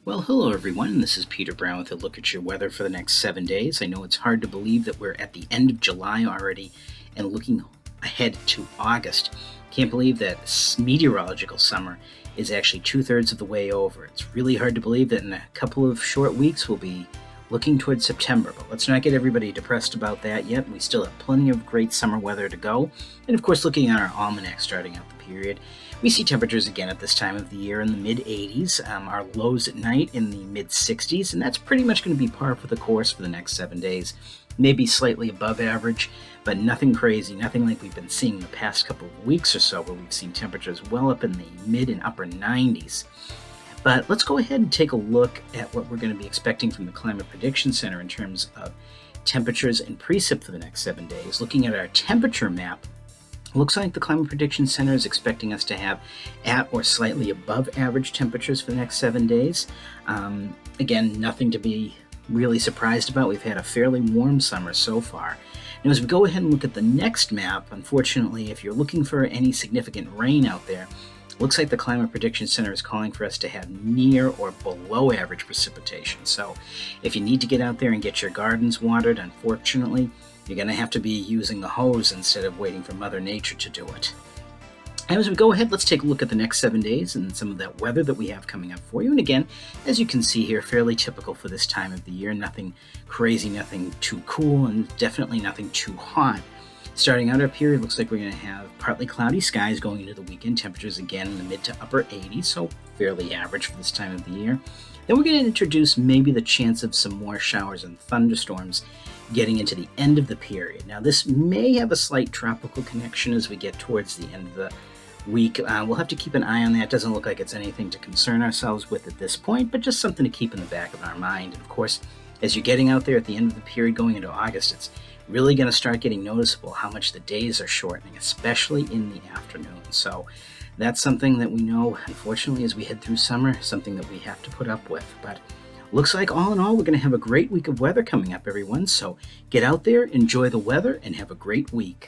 Well, hello everyone. This is Peter Brown with a look at your weather for the next 7 days. I know it's hard to believe that we're at the end of July already and looking ahead to August. Can't believe that meteorological summer is actually 2/3 of the way over. It's really hard to believe that in a couple of short weeks we'll be looking towards September, but let's not get everybody depressed about that yet. We still have plenty of great summer weather to go. And of course, looking at our almanac starting out the period, we see temperatures again at this time of the year in the mid-80s, our lows at night in the mid-60s, and that's pretty much going to be par for the course for the next 7 days. Maybe slightly above average, but nothing crazy, nothing like we've been seeing the past couple of weeks or so, where we've seen temperatures well up in the mid and upper 90s. But let's go ahead and take a look at what we're going to be expecting from the Climate Prediction Center in terms of temperatures and precip for the next 7 days. Looking at our temperature map, looks like the Climate Prediction Center is expecting us to have at or slightly above average temperatures for the next 7 days. Again, nothing to be really surprised about. We've had a fairly warm summer so far. Now, as we go ahead and look at the next map, unfortunately, if you're looking for any significant rain out there, looks like the Climate Prediction Center is calling for us to have near or below average precipitation. So if you need to get out there and get your gardens watered, unfortunately, you're going to have to be using the hose instead of waiting for Mother Nature to do it. And as we go ahead, let's take a look at the next 7 days and some of that weather that we have coming up for you. And again, as you can see here, fairly typical for this time of the year. Nothing crazy, nothing too cool, and definitely nothing too hot. Starting out our period, looks like we're going to have partly cloudy skies going into the weekend. Temperatures again in the mid to upper 80s, so fairly average for this time of the year. Then we're going to introduce maybe the chance of some more showers and thunderstorms getting into the end of the period. Now, this may have a slight tropical connection as we get towards the end of the week. We'll have to keep an eye on that. Doesn't look like it's anything to concern ourselves with at this point, but just something to keep in the back of our mind. And of course, as you're getting out there at the end of the period going into August, it's really going to start getting noticeable how much the days are shortening, especially in the afternoon. So that's something that we know, unfortunately, as we head through summer, something that we have to put up with. But looks like all in all, we're going to have a great week of weather coming up, everyone. So get out there, enjoy the weather, and have a great week.